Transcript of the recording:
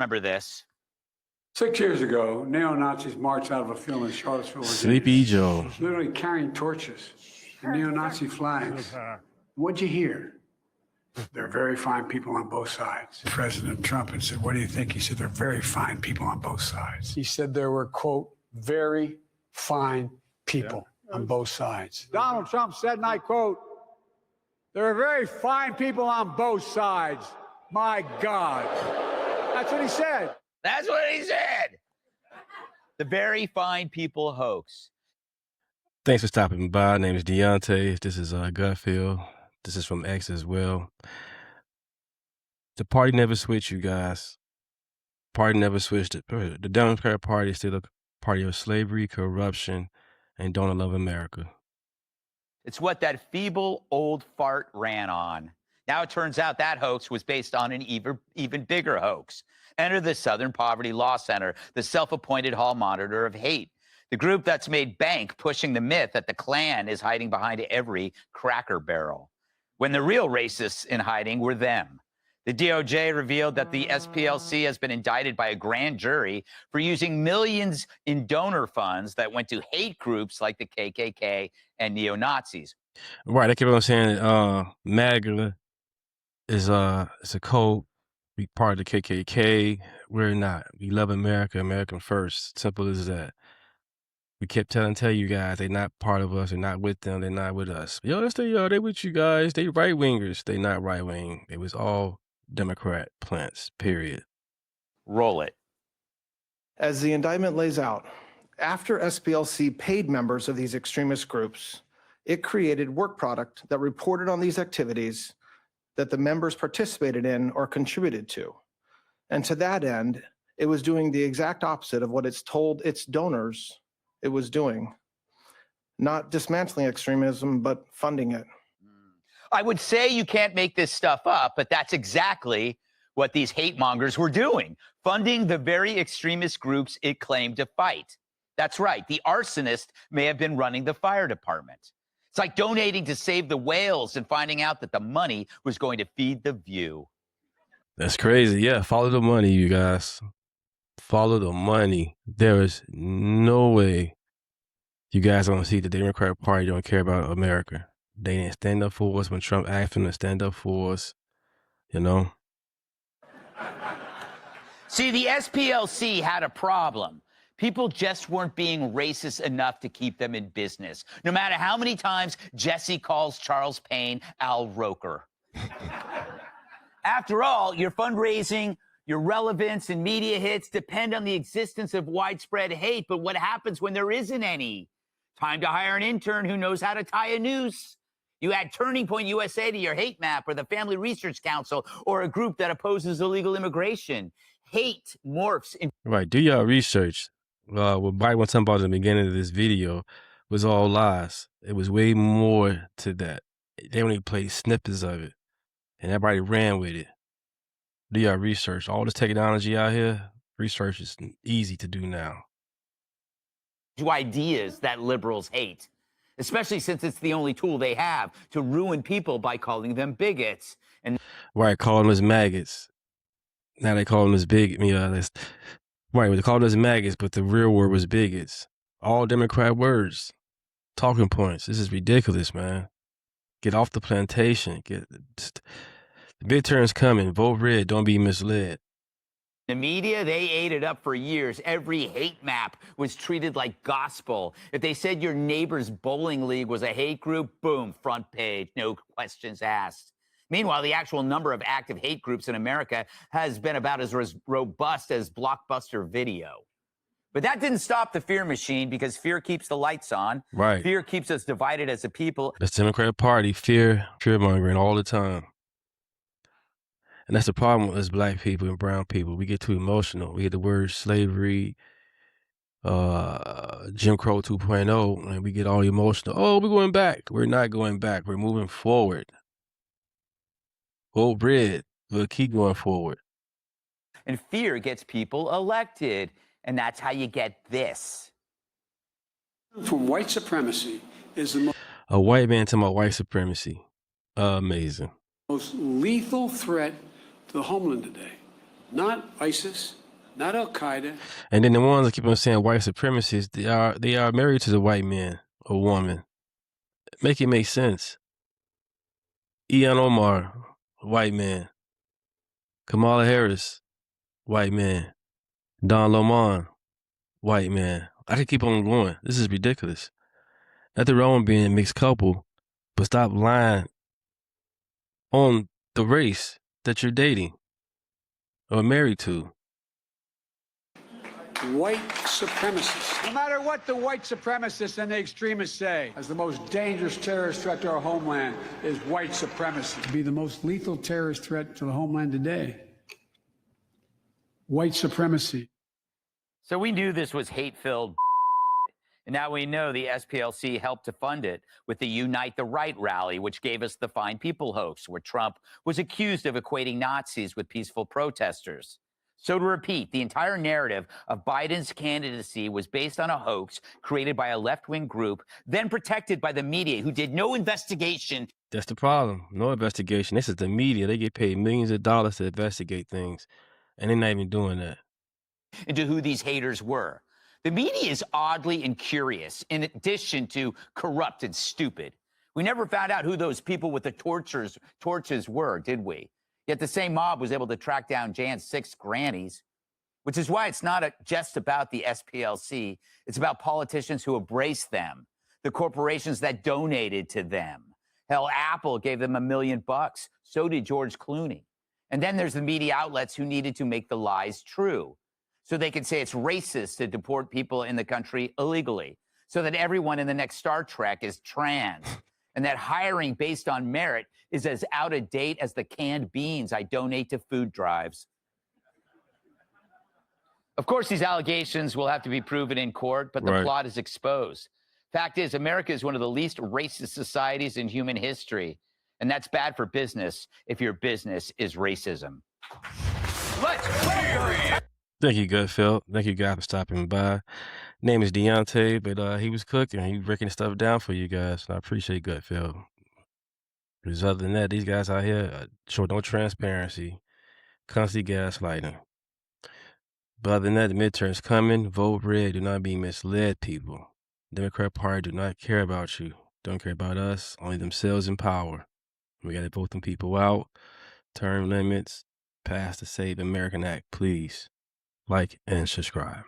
Remember this? 6 years ago, neo-Nazis marched out of a field in Charlottesville, Virginia, Sleepy Joe. literally carrying torches and neo-Nazi flags. What'd you hear? There are very fine people on both sides. President Trump had said, what do you think? He said, there are very fine people on both sides. He said there were, quote, very fine people on both sides. Donald Trump said, and I quote, there are very fine people on both sides. My God. That's what he said. That's what he said. The very fine people hoax. Thanks for stopping by. My name is Deunta. This is Gutfield. This is from X as well. The party never switched, you guys. Party never switched. The Democratic Party is still a party of slavery, corruption, and don't love America. It's what that feeble old fart ran on. Now it turns out that hoax was based on an even bigger hoax. Enter the Southern Poverty Law Center, the self-appointed hall monitor of hate. The group that's made bank pushing the myth that the Klan is hiding behind every Cracker Barrel, when the real racists in hiding were them. The DOJ revealed that the SPLC has been indicted by a grand jury for using millions in donor funds that went to hate groups like the KKK and neo-Nazis. Right, I keep on saying MAGA is a code. We part of the KKK. We're not. We love America, American first. Simple as that. We kept tell you guys they're not part of us. They're not with them. They're not with us. Yes, they are. They with you guys. They right wingers. They not right wing. It was all Democrat plants. Period. Roll it. As the indictment lays out, after SPLC paid members of these extremist groups, it created work product that reported on these activities that the members participated in or contributed to. And to that end, it was doing the exact opposite of what it's told its donors it was doing. Not dismantling extremism, but funding it. I would say you can't make this stuff up, but that's exactly what these hate mongers were doing, funding the very extremist groups it claimed to fight. That's right. The arsonist may have been running the fire department. It's like donating to save the whales and finding out that the money was going to feed the view. That's crazy. Yeah, follow the money, you guys. Follow the money. There is no way you guys don't see the Democratic Party don't care about America. They didn't stand up for us when Trump asked them to stand up for us, you know? See, the SPLC had a problem. People just weren't being racist enough to keep them in business, no matter how many times Jesse calls Charles Payne Al Roker. After all, your fundraising, your relevance, and media hits depend on the existence of widespread hate, but what happens when there isn't any? Time to hire an intern who knows how to tie a noose. You add Turning Point USA to your hate map, or the Family Research Council, or a group that opposes illegal immigration. Hate morphs in... Right, do your research. What Mike was talking about in the beginning of this video was all lies. It was way more to that. They only played snippets of it, and everybody ran with it. Do your research. All this technology out here, research is easy to do now. Ideas that liberals hate, especially since it's the only tool they have to ruin people by calling them bigots. And right, calling them as maggots. Now they call them as big. Right, they called us maggots, but the real word was bigots. All Democrat words, talking points. This is ridiculous, man. Get off the plantation. The midterms coming. Vote red. Don't be misled. the media, they ate it up for years. Every hate map was treated like gospel. If they said your neighbor's bowling league was a hate group, boom, front page, no questions asked. Meanwhile, the actual number of active hate groups in America has been about as robust as Blockbuster Video. But that didn't stop the fear machine, because fear keeps the lights on. Right. Fear keeps us divided as a people. That's the Democratic Party, fear-mongering all the time. And that's the problem with us black people and brown people. We get too emotional. We get the word slavery, Jim Crow 2.0, and we get all emotional. Oh, we're going back. We're not going back. We're moving forward. Vote red. We'll keep going forward. And fear gets people elected. And that's how you get this. From white supremacy is the A white man talking about white supremacy. Amazing. most lethal threat to the homeland today. Not ISIS, not Al-Qaeda. And then the ones that keep on saying white supremacists, they are married to the white man or woman. Make it make sense. Ian Omar, white man. Kamala Harris, white man. Don Lemon, white man. I could keep on going. This is ridiculous. Nothing wrong with being a mixed couple, but stop lying on the race that you're dating or married to. White supremacists. No matter what the white supremacists and the extremists say, as the most dangerous terrorist threat to our homeland is white supremacy. To be the most lethal terrorist threat to the homeland today. White supremacy. So we knew this was hate-filled, and now we know the SPLC helped to fund it with the Unite the Right rally, which gave us the Fine People hoax, where Trump was accused of equating Nazis with peaceful protesters. So to repeat, the entire narrative of Biden's candidacy was based on a hoax created by a left-wing group, then protected by the media, who did no investigation. That's the problem. No investigation. This is the media. They get paid millions of dollars to investigate things, and they're not even doing that. Into who these haters were. The media is oddly incurious, in addition to corrupt and stupid. We never found out who those people with the torches were, did we? Yet the same mob was able to track down Jan's 6 grannies, which is why it's not just about the SPLC. It's about politicians who embrace them, the corporations that donated to them. Hell, Apple gave them $1 million. So did George Clooney. And then there's the media outlets who needed to make the lies true, so they could say it's racist to deport people in the country illegally, so that everyone in the next Star Trek is trans, and that hiring based on merit is as out of date as the canned beans I donate to food drives. Of course, these allegations will have to be proven in court, but the Right. plot is exposed. Fact is, America is one of the least racist societies in human history, and that's bad for business if your business is racism. Let's go! Thank you, Gutfeld. Thank you, guys, for stopping by. Name is Deontay, but he was cooking. He was breaking stuff down for you guys, and I appreciate Gutfeld. Because other than that, these guys out here show no transparency, constantly gaslighting. But other than that, the midterms coming. Vote red. Do not be misled, people. Democrat Party do not care about you. Don't care about us. Only themselves in power. We got to vote them people out. Term limits. Pass the Save American Act, please. Like and subscribe.